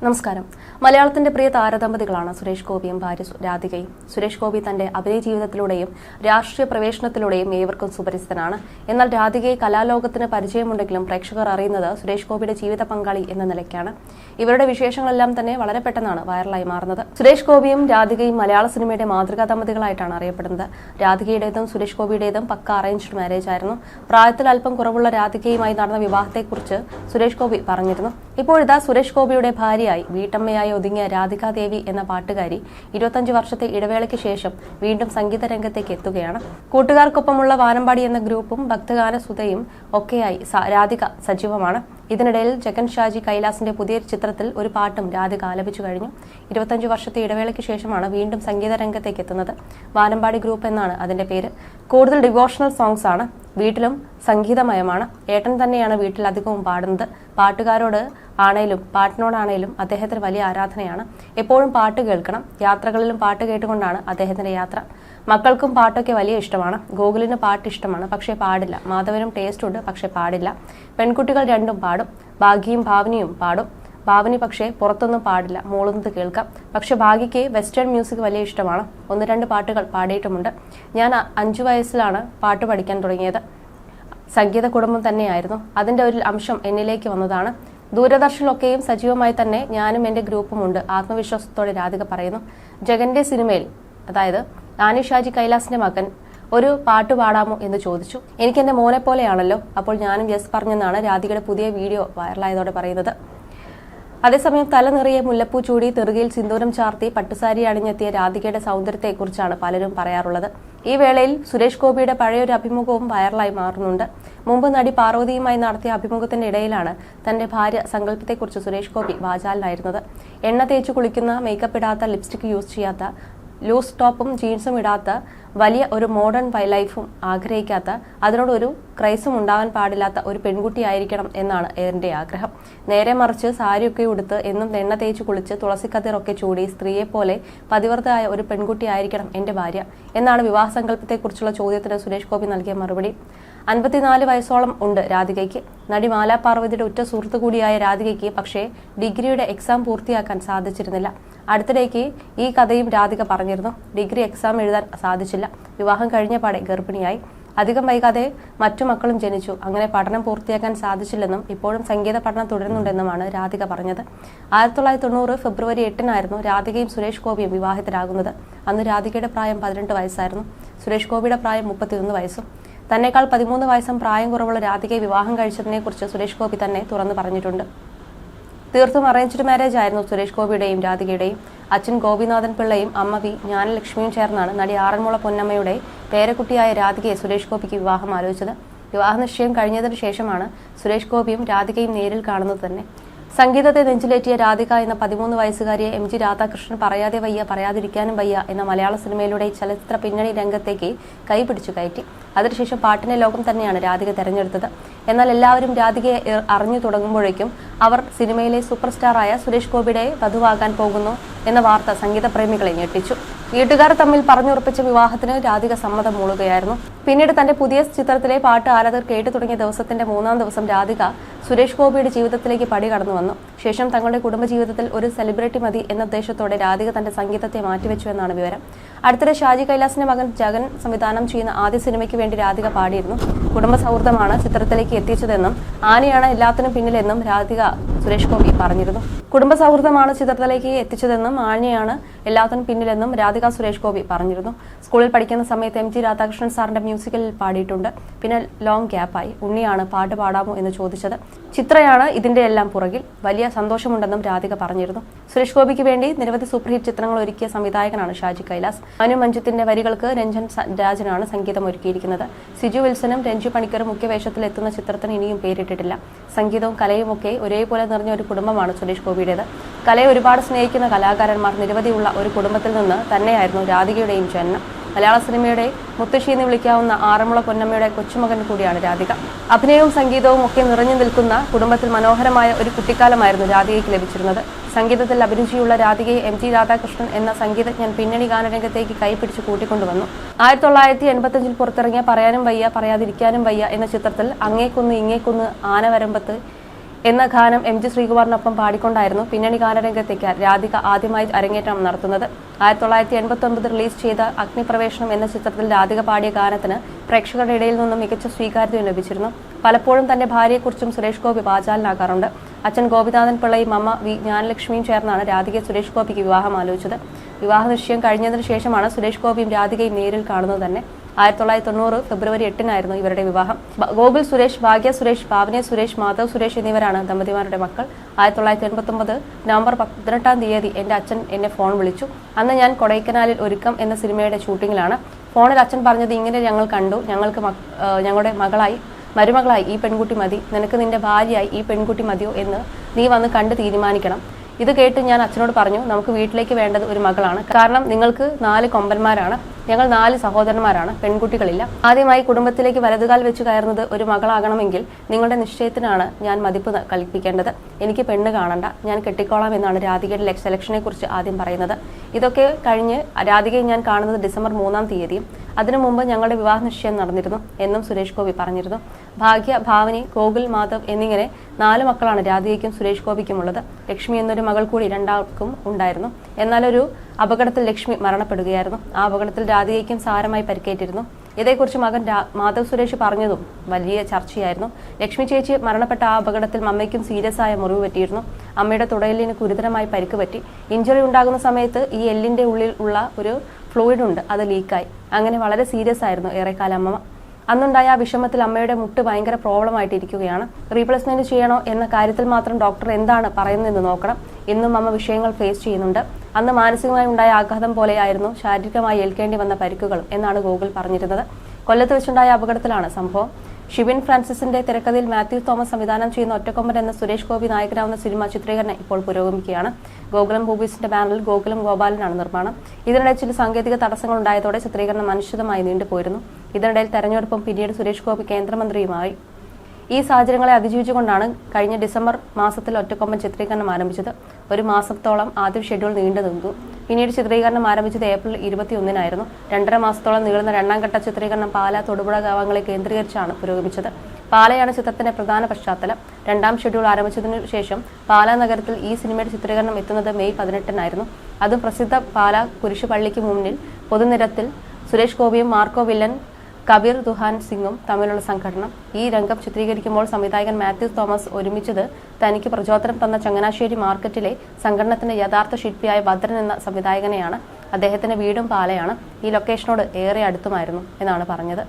നമസ്കാരം. മലയാളത്തിന്റെ പ്രിയ താരദമ്പതികളാണ് സുരേഷ് ഗോപിയും ഭാര്യ രാധികയും. സുരേഷ് ഗോപി തന്റെ അഭിനയ ജീവിതത്തിലൂടെയും രാഷ്ട്രീയ പ്രവേശനത്തിലൂടെയും ഏവർക്കും സുപരിചിതനാണ്. എന്നാൽ രാധികയെ കലാലോകത്തിന് പരിചയമുണ്ടെങ്കിലും പ്രേക്ഷകർ അറിയുന്നത് സുരേഷ് ഗോപിയുടെ ജീവിത പങ്കാളി എന്ന നിലയ്ക്കാണ്. ഇവരുടെ വിശേഷങ്ങളെല്ലാം തന്നെ വളരെ പെട്ടെന്നാണ് വൈറലായി മാറുന്നത്. സുരേഷ് ഗോപിയും രാധികയും മലയാള സിനിമയുടെ മാതൃകാ ദമ്പതികളായിട്ടാണ് അറിയപ്പെടുന്നത്. രാധികയുടേതും സുരേഷ് ഗോപിയുടേതും പക്ക അറേഞ്ച്ഡ് മാരേജ് ആയിരുന്നു. പ്രായത്തിൽ അല്പം കുറവുള്ള രാധികയുമായി നടന്ന വിവാഹത്തെക്കുറിച്ച് സുരേഷ് ഗോപി പറഞ്ഞിരുന്നു. ഇപ്പോഴിതാ സുരേഷ് ഗോപിയുടെ ഭാര്യയായി വീട്ടമ്മയായി ഒതുങ്ങിയ രാധികാദേവി എന്ന പാട്ടുകാരി 25 വർഷത്തെ ഇടവേളയ്ക്ക് ശേഷം വീണ്ടും സംഗീത രംഗത്തേക്ക് എത്തുകയാണ്. കൂട്ടുകാർക്കൊപ്പമുള്ള വാനമ്പാടി എന്ന ഗ്രൂപ്പും ഭക്തഗാന സുധയും ഒക്കെയായി രാധിക സജീവമാണ്. ഇതിനിടയിൽ ജഗൻ ഷാജി കൈലാസിന്റെ പുതിയ ചിത്രത്തിൽ ഒരു പാട്ടും രാധിക ആലപിച്ചു കഴിഞ്ഞു. 25 വർഷത്തെ ഇടവേളയ്ക്ക് ശേഷമാണ് വീണ്ടും സംഗീത രംഗത്തേക്ക് എത്തുന്നത്. വാനമ്പാടി ഗ്രൂപ്പ് എന്നാണ് അതിന്റെ പേര്. കൂടുതൽ ഡിവോഷണൽ സോങ്സ് ആണ്. വീട്ടിലും സംഗീതമയമാണ്. ഏട്ടൻ തന്നെയാണ് വീട്ടിൽ അധികവും പാടുന്നത്. പാട്ടുകാരോട് ആണേലും പാട്ടിനോടാണേലും അദ്ദേഹത്തിന് വലിയ ആരാധനയാണ്. എപ്പോഴും പാട്ട് കേൾക്കണം. യാത്രകളിലും പാട്ട് കേട്ടുകൊണ്ടാണ് അദ്ദേഹത്തിന്റെ യാത്ര. മക്കൾക്കും പാട്ടൊക്കെ വലിയ ഇഷ്ടമാണ്. ഗോകുലിന് പാട്ട് ഇഷ്ടമാണ്, പക്ഷേ പാടില്ല. മാധവനും ടേസ്റ്റ് ഉണ്ട്, പക്ഷേ പാടില്ല. പെൺകുട്ടികൾ രണ്ടും പാടും. ഭാഗ്യയും ഭാവനയും പാടും. ഭാവനി പക്ഷേ പുറത്തൊന്നും പാടില്ല, മോളുന്നത് കേൾക്കാം. പക്ഷെ ഭാഗ്യയ്ക്ക് വെസ്റ്റേൺ മ്യൂസിക് വലിയ ഇഷ്ടമാണ്. 1-2 പാട്ടുകൾ പാടിയിട്ടുമുണ്ട്. ഞാൻ 5 വയസ്സിലാണ് പാട്ട് പഠിക്കാൻ തുടങ്ങിയത്. സംഗീത കുടുംബം തന്നെയായിരുന്നു. അതിന്റെ ഒരു അംശം എന്നിലേക്ക് വന്നതാണ്. ദൂരദർശനിലൊക്കെയും സജീവമായി തന്നെ ഞാനും എന്റെ ഗ്രൂപ്പുമുണ്ട്, ആത്മവിശ്വാസത്തോടെ രാധിക പറയുന്നു. ജഗന്റെ സിനിമയിൽ, അതായത് ആനി ഷാജി കൈലാസിന്റെ മകൻ, ഒരു പാട്ട് പാടാമോ എന്ന് ചോദിച്ചു. എനിക്ക് എന്റെ മോനെ പോലെയാണല്ലോ. അപ്പോൾ ഞാനും യെസ് പറഞ്ഞെന്നാണ് രാധികയുടെ പുതിയ വീഡിയോ വൈറലായതോടെ പറയുന്നത്. അതേസമയം തല നിറയെ മുല്ലപ്പൂ ചൂടി തെറുകയിൽ സിന്ദൂരം ചാർത്തി പട്ടുസാരി അണിഞ്ഞെത്തിയ രാധികയുടെ സൗന്ദര്യത്തെക്കുറിച്ചാണ് പലരും പറയാറുള്ളത്. ഈ വേളയിൽ സുരേഷ് ഗോപിയുടെ പഴയൊരു അഭിമുഖവും വൈറലായി മാറുന്നുണ്ട്. മുമ്പ് നടി പാർവതിയുമായി നടത്തിയ അഭിമുഖത്തിന്റെ ഇടയിലാണ് തന്റെ ഭാര്യ സങ്കല്പത്തെക്കുറിച്ച് സുരേഷ് ഗോപി വാചാലനായിരുന്നത്. എണ്ണ തേച്ചു കുളിക്കുന്ന, മേക്കപ്പ് ഇടാത്ത, ലിപ്സ്റ്റിക് യൂസ് ചെയ്യാത്ത, ലൂസ് ടോപ്പും ജീൻസും ഇടാത്ത, വലിയ ഒരു മോഡേൺ ലൈഫും ആഗ്രഹിക്കാത്ത, അതിനോടൊരു ക്രൈസും ഉണ്ടാവാൻ പാടില്ലാത്ത ഒരു പെൺകുട്ടിയായിരിക്കണം എന്നാണ് എന്റെ ആഗ്രഹം. നേരെ മറിച്ച് സാരിയൊക്കെ ഉടുത്ത് എന്നും എണ്ണ തേച്ചു കുളിച്ച് തുളസിക്കതിറൊക്കെ ചൂടി സ്ത്രീയെപ്പോലെ പതിവ്രതയായ ഒരു പെൺകുട്ടിയായിരിക്കണം എന്റെ ഭാര്യ എന്നാണ് വിവാഹസങ്കല്പത്തെക്കുറിച്ചുള്ള ചോദ്യത്തിന് സുരേഷ് ഗോപി നൽകിയ മറുപടി. 54 വയസ്സോളം ഉണ്ട് രാധികയ്ക്ക്. നടി മാലാ പാർവതിയുടെ ഉറ്റ സുഹൃത്തു കൂടിയായ രാധികയ്ക്ക് പക്ഷേ ഡിഗ്രിയുടെ എക്സാം പൂർത്തിയാക്കാൻ സാധിച്ചിരുന്നില്ല. അടുത്തിടയ്ക്ക് ഈ കഥയും രാധിക പറഞ്ഞിരുന്നു. ഡിഗ്രി എക്സാം എഴുതാൻ സാധിച്ചില്ല. വിവാഹം കഴിഞ്ഞ പാടെ ഗർഭിണിയായി. അധികം വൈകാതെ മറ്റു മക്കളും ജനിച്ചു. അങ്ങനെ പഠനം പൂർത്തിയാക്കാൻ സാധിച്ചില്ലെന്നും ഇപ്പോഴും സംഗീത പഠനം തുടരുന്നുണ്ടെന്നുമാണ് രാധിക പറഞ്ഞത്. 1990 ഫെബ്രുവരി 8-നായിരുന്നു രാധികയും സുരേഷ് ഗോപിയും വിവാഹിതരാകുന്നത്. അന്ന് രാധികയുടെ പ്രായം 18 വയസ്സായിരുന്നു. സുരേഷ് ഗോപിയുടെ പ്രായം 31 വയസ്സും. തന്നെക്കാൾ 13 വയസ്സും പ്രായം കുറവുള്ള രാധികയെ വിവാഹം കഴിച്ചതിനെക്കുറിച്ച് സുരേഷ് ഗോപി തന്നെ തുറന്നു പറഞ്ഞിട്ടുണ്ട്. തീർത്തും അറേഞ്ച്ഡ് മാരേജ് ആയിരുന്നു സുരേഷ് ഗോപിയുടെയും രാധികയുടെയും. അച്ഛൻ ഗോപിനാഥൻ പിള്ളയും അമ്മ വി ജ്ഞാനലക്ഷ്മിയും ചേർന്നാണ് നടി ആറന്മുള പൊന്നമ്മയുടെ പേരക്കുട്ടിയായ രാധികയെ സുരേഷ് ഗോപിക്ക് വിവാഹം ആലോചിച്ചത്. വിവാഹ നിശ്ചയം കഴിഞ്ഞതിനു ശേഷമാണ് സുരേഷ് ഗോപിയും രാധികയും നേരിൽ കാണുന്നത് തന്നെ. സംഗീതത്തെ നെഞ്ചിലേറ്റിയ രാധിക എന്ന 13 വയസ്സുകാരിയെ MG രാധാകൃഷ്ണൻ പറയാതെ വയ്യ പറയാതിരിക്കാനും വയ്യ എന്ന മലയാള സിനിമയിലൂടെ ചലച്ചിത്ര പിന്നണി രംഗത്തേക്ക് കൈപിടിച്ചു കയറ്റി. അതിനുശേഷം പാട്ടിന്റെ ലോകം തന്നെയാണ് രാധിക തെരഞ്ഞെടുത്തത്. എന്നാൽ എല്ലാവരും രാധികയെ അറിഞ്ഞു തുടങ്ങുമ്പോഴേക്കും അവർ സിനിമയിലെ സൂപ്പർ സ്റ്റാറായ സുരേഷ് ഗോപിയുടെ വധുവാകാൻ പോകുന്നു എന്ന വാർത്ത സംഗീത പ്രേമികളെ ഞെട്ടിച്ചു. വീട്ടുകാർ തമ്മിൽ പറഞ്ഞുറപ്പിച്ച വിവാഹത്തിന് രാധിക സമ്മതം മൂളുകയായിരുന്നു. പിന്നീട് തന്റെ പുതിയ ചിത്രത്തിലെ പാട്ട് ആരാധകർ കേട്ടു തുടങ്ങിയ ദിവസത്തിന്റെ 3-ാം ദിവസം രാധിക സുരേഷ് ഗോപിയുടെ ജീവിതത്തിലേക്ക് പടി കടന്നു വന്നു. ശേഷം തങ്ങളുടെ കുടുംബജീവിതത്തിൽ ഒരു സെലിബ്രിറ്റി മതി എന്ന ഉദ്ദേശത്തോടെ രാധിക തന്റെ സംഗീതത്തെ മാറ്റിവെച്ചു എന്നാണ് വിവരം. അടുത്തിടെ ഷാജി കൈലാസിന്റെ മകൻ ജഗൻ സംവിധാനം ചെയ്യുന്ന ആദ്യ സിനിമയ്ക്ക് വേണ്ടി രാധിക പാടിയിരുന്നു. കുടുംബ സൗഹൃദമാണ് ചിത്രത്തിലേക്ക് എത്തിച്ചതെന്നും ആനയാണ് എല്ലാത്തിനും പിന്നിലെന്നും രാധിക സുരേഷ് ഗോപി പറഞ്ഞിരുന്നു. കുടുംബ സൗഹൃദമാണ് ചിത്രത്തിലേക്ക് എത്തിച്ചതെന്നും ആനയാണ് എല്ലാത്തിനും പിന്നിലെന്നും രാധിക സുരേഷ് ഗോപി പറഞ്ഞിരുന്നു. സ്കൂളിൽ പഠിക്കുന്ന സമയത്ത് MG രാധാകൃഷ്ണൻ സാറിന്റെ മ്യൂസിക്കിൽ പാടിയിട്ടുണ്ട്. പിന്നെ ലോങ് ഗ്യാപ്പായി. ഉണ്ണിയാണ് പാട്ട് പാടാമോ എന്ന് ചോദിച്ചത്. ചിത്രയാണ് ഇതിന്റെ എല്ലാം പുറകിൽ. വലിയ സന്തോഷമുണ്ടെന്നും രാധിക പറഞ്ഞിരുന്നു. സുരേഷ് ഗോപിക്ക് വേണ്ടി നിരവധി സൂപ്പർഹിറ്റ് ചിത്രങ്ങൾ ഒരുക്കിയ സംവിധായകനാണ് ഷാജി കൈലാസ്. മനു മഞ്ജിത്തിന്റെ വരികൾക്ക് രഞ്ജൻ രാജനാണ് സംഗീതം ഒരുക്കിയിരിക്കുന്നത്. സിജു വിൽസനും രഞ്ജു പണിക്കറും മുഖ്യവേഷത്തിൽ എത്തുന്ന ചിത്രത്തിന് ഇനിയും പേരിട്ടിട്ടില്ല. സംഗീതവും കലയുമൊക്കെ ഒരേപോലെ നിറഞ്ഞ ഒരു കുടുംബമാണ് സുരേഷ് ഗോപിയുടേത്. കലയെ ഒരുപാട് സ്നേഹിക്കുന്ന കലാകാരന്മാർ നിരവധിയുള്ള ഒരു കുടുംബത്തിൽ നിന്ന് തന്നെയായിരുന്നു രാധികയുടെയും ജനനം. മലയാള സിനിമയുടെ മുത്തശ്ശി എന്ന് വിളിക്കാവുന്ന ആറന്മുള പൊന്നമ്മയുടെ കൊച്ചുമകൻ കൂടിയാണ് രാധിക. അഭിനയവും സംഗീതവും ഒക്കെ നിറഞ്ഞു നിൽക്കുന്ന കുടുംബത്തിൽ മനോഹരമായ ഒരു കുട്ടിക്കാലമായിരുന്നു രാധികയ്ക്ക് ലഭിച്ചിരുന്നത്. സംഗീതത്തിൽ അഭിരുചിയുള്ള രാധികയെ MG രാധാകൃഷ്ണൻ എന്ന സംഗീതജ്ഞൻ പിന്നണി ഗാനരംഗത്തേക്ക് കൈപിടിച്ച് കൂട്ടിക്കൊണ്ടുവന്നു. 1985 പുറത്തിറങ്ങിയ പറയാനും വയ്യ പറയാതിരിക്കാനും വയ്യ എന്ന ചിത്രത്തിൽ അങ്ങേക്കൊന്ന് ഇങ്ങേക്കൊന്ന് ആനവരമ്പത്ത് എന്ന ഗാനം എം ജി ശ്രീകുമാറിനൊപ്പം പാടിക്കൊണ്ടായിരുന്നു പിന്നണി ഗാനരംഗത്തേക്ക് രാധിക ആദ്യമായി അരങ്ങേറ്റം നടത്തുന്നത്. 1989 റിലീസ് ചെയ്ത അഗ്നിപ്രവേശനം എന്ന ചിത്രത്തിൽ രാധിക പാടിയ ഗാനത്തിന് പ്രേക്ഷകരുടെ ഇടയിൽ നിന്നും മികച്ച സ്വീകാര്യത ലഭിച്ചിരുന്നു. പലപ്പോഴും തന്റെ ഭാര്യയെക്കുറിച്ചും സുരേഷ് ഗോപി വാചാലനാകാറുണ്ട്. അച്ഛൻ ഗോപിനാഥൻ പിള്ളയും അമ്മ വി ജ്ഞാനലക്ഷ്മിയും ചേർന്നാണ് രാധികയെ സുരേഷ് ഗോപിക്ക് വിവാഹം ആലോചിച്ചത്. വിവാഹ നിശ്ചയം കഴിഞ്ഞതിന് ശേഷമാണ് സുരേഷ് ഗോപിയും രാധികയും നേരിൽ കാണുന്നത് തന്നെ. 1990 ഫെബ്രുവരി 8-നായിരുന്നു ഇവരുടെ വിവാഹം. ഗോകുൽ സുരേഷ്, ഭാഗ്യ സുരേഷ്, ഭാവന സുരേഷ്, മാധവ് സുരേഷ് എന്നിവരാണ് ദമ്പതിമാരുടെ മക്കൾ. 1989 നവംബർ 18-ാം തീയതി എന്റെ അച്ഛൻ എന്നെ ഫോൺ വിളിച്ചു. അന്ന് ഞാൻ കൊടൈക്കനാലിൽ ഒരുക്കം എന്ന സിനിമയുടെ ഷൂട്ടിങ്ങിലാണ്. ഫോണിൽ അച്ഛൻ പറഞ്ഞത് ഇങ്ങനെ: ഞങ്ങൾ കണ്ടു, ഞങ്ങൾക്ക് ഞങ്ങളുടെ മരുമകളായി ഈ പെൺകുട്ടി മതി, നിനക്ക് നിന്റെ ഭാര്യയായി ഈ പെൺകുട്ടി മതിയോ എന്ന് നീ വന്ന് കണ്ട് തീരുമാനിക്കണം. ഇത് കേട്ട് ഞാൻ അച്ഛനോട് പറഞ്ഞു, നമുക്ക് വീട്ടിലേക്ക് വേണ്ടത് ഒരു മകളാണ്. കാരണം നിങ്ങൾക്ക് 4 കൊമ്പന്മാരാണ്, ഞങ്ങൾ 4 സഹോദരന്മാരാണ്, പെൺകുട്ടികളില്ല. ആദ്യമായി കുടുംബത്തിലേക്ക് വലതുകാൽ വെച്ച് കയറുന്നത് ഒരു മകളാകണമെങ്കിൽ നിങ്ങളുടെ നിശ്ചയത്തിനാണ് ഞാൻ മതിപ്പ് കൽപ്പിക്കേണ്ടത്. എനിക്ക് പെണ്ണ് കാണണ്ട, ഞാൻ കെട്ടിക്കോളാം എന്നാണ് രാധികയുടെ സെലക്ഷനെ കുറിച്ച് ആദ്യം പറയുന്നത്. ഇതൊക്കെ കഴിഞ്ഞ് രാധികയെ ഞാൻ കാണുന്നത് ഡിസംബർ 3-ാം തീയതിയും. അതിനു മുമ്പ് ഞങ്ങളുടെ വിവാഹ നിശ്ചയം നടന്നിരുന്നു എന്നും സുരേഷ് ഗോപി പറഞ്ഞിരുന്നു. ഭാഗ്യ, ഭാവനി, ഗോകുൽ, മാധവ് എന്നിങ്ങനെ 4 മക്കളാണ് രാധികയ്ക്കും സുരേഷ് ഗോപിക്കുമുള്ളത്. ലക്ഷ്മി എന്നൊരു മകൾ കൂടി രണ്ടാൾക്കും ഉണ്ടായിരുന്നു. എന്നാൽ ഒരു അപകടത്തിൽ ലക്ഷ്മി മരണപ്പെടുകയായിരുന്നു. ആ അപകടത്തിൽ രാധികയ്ക്കും സാരമായി പരിക്കേറ്റിരുന്നു. ഇതേക്കുറിച്ച് മകൻ മാധവ് സുരേഷ് പറഞ്ഞതും വലിയ ചർച്ചയായിരുന്നു. ലക്ഷ്മി ചേച്ചി മരണപ്പെട്ട ആ അപകടത്തിൽ അമ്മയ്ക്കും സീരിയസ് ആയ മുറിവ് പറ്റിയിരുന്നു. അമ്മയുടെ തുടയെല്ലിന് ഗുരുതരമായി പരിക്ക് പറ്റി. ഇഞ്ചുറി ഉണ്ടാകുന്ന സമയത്ത് ഈ എല്ലിന്റെ ഉള്ളിൽ ഉള്ള ഒരു ഫ്ലൂയിഡ് ഉണ്ട്, അത് ലീക്കായി. അങ്ങനെ വളരെ സീരിയസ് ആയിരുന്നു ഏറെക്കാലം അമ്മ. അന്നുണ്ടായ ആ വിഷമത്തിൽ അമ്മയുടെ മുട്ട് ഭയങ്കര പ്രോബ്ലം ആയിട്ടിരിക്കുകയാണ്. റീപ്ലേസ്മെന്റ് ചെയ്യണോ എന്ന കാര്യത്തിൽ മാത്രം ഡോക്ടർ എന്താണ് പറയുന്നതെന്ന് നോക്കണം. ഇന്നും അമ്മ വിഷയങ്ങൾ ഫേസ് ചെയ്യുന്നുണ്ട്. അന്ന് മാനസികമായി ഉണ്ടായ ആഘാതം പോലെയായിരുന്നു ശാരീരികമായി ഏൽക്കേണ്ടി വന്ന പരിക്കുകളും എന്നാണ് ഗോകുൽ പറഞ്ഞിരുന്നത്. കൊല്ലത്ത് വെച്ചുണ്ടായ അപകടത്തിലാണ് സംഭവം. ഷിബിൻ ഫ്രാൻസിസിന്റെ തിരക്കഥയിൽ മാത്യു തോമസ് സംവിധാനം ചെയ്യുന്ന ഒറ്റക്കൊമ്പൻ എന്ന സുരേഷ് ഗോപി നായകനാവുന്ന സിനിമ ചിത്രീകരണം ഇപ്പോൾ പുരോഗമിക്കുകയാണ്. ഗോകുലം മൂവീസിന്റെ ബാനറിൽ ഗോകുലം ഗോപാലനാണ് നിർമ്മാണം. ഇതിനിടെ ചില സാങ്കേതിക തടസ്സങ്ങൾ ഉണ്ടായതോടെ ചിത്രീകരണം അനിശ്ചിതമായി നീണ്ടുപോയിരുന്നു. ഇതിനിടയിൽ തെരഞ്ഞെടുപ്പും പിന്നീട് സുരേഷ് ഗോപി കേന്ദ്രമന്ത്രിയുമായി. ഈ സാഹചര്യങ്ങളെ അതിജീവിച്ചുകൊണ്ടാണ് കഴിഞ്ഞ ഡിസംബർ മാസത്തിൽ ഒറ്റക്കൊമ്പൻ ചിത്രീകരണം ആരംഭിച്ചത്. 1 മാസത്തോളം ആദ്യ ഷെഡ്യൂൾ നീണ്ടു നിന്നു. പിന്നീട് ചിത്രീകരണം ആരംഭിച്ചത് ഏപ്രിൽ 21-നായിരുന്നു. 2.5 മാസത്തോളം നീളുന്ന 2ാം ഘട്ട ചിത്രീകരണം പാല, തൊടുപുഴ ഭാഗങ്ങളെ കേന്ദ്രീകരിച്ചാണ് പുരോഗമിച്ചത്. പാലയാണ് ചിത്രത്തിന്റെ പ്രധാന പശ്ചാത്തലം. 2ാം ഷെഡ്യൂൾ ആരംഭിച്ചതിനു ശേഷം പാലാ നഗരത്തിൽ ഈ സിനിമയുടെ ചിത്രീകരണം എത്തുന്നത് മെയ് 18-നായിരുന്നു. അതും പ്രസിദ്ധ പാല കുരിശുപള്ളിക്ക് മുന്നിൽ പൊതുനിരത്തിൽ സുരേഷ് ഗോപിയും മാർക്കോ വില്ലൻ കബീർ ദുഹാൻ സിംഗും തമ്മിലുള്ള സംഘടന. ഈ രംഗം ചിത്രീകരിക്കുമ്പോൾ സംവിധായകൻ മാത്യു തോമസ് ഒരുമിച്ചത് തനിക്ക് പ്രചോദനം തന്ന ചങ്ങനാശ്ശേരി മാർക്കറ്റിലെ സംഘടനത്തിന്റെ യഥാർത്ഥ ശില്പിയായ ഭദ്രൻ എന്ന സംവിധായകനെയാണ്. അദ്ദേഹത്തിന്റെ വീടും പാലയാണ്. ഈ ലൊക്കേഷനോട് ഏറെ അടുത്തുമായിരുന്നു എന്നാണ് പറഞ്ഞത്.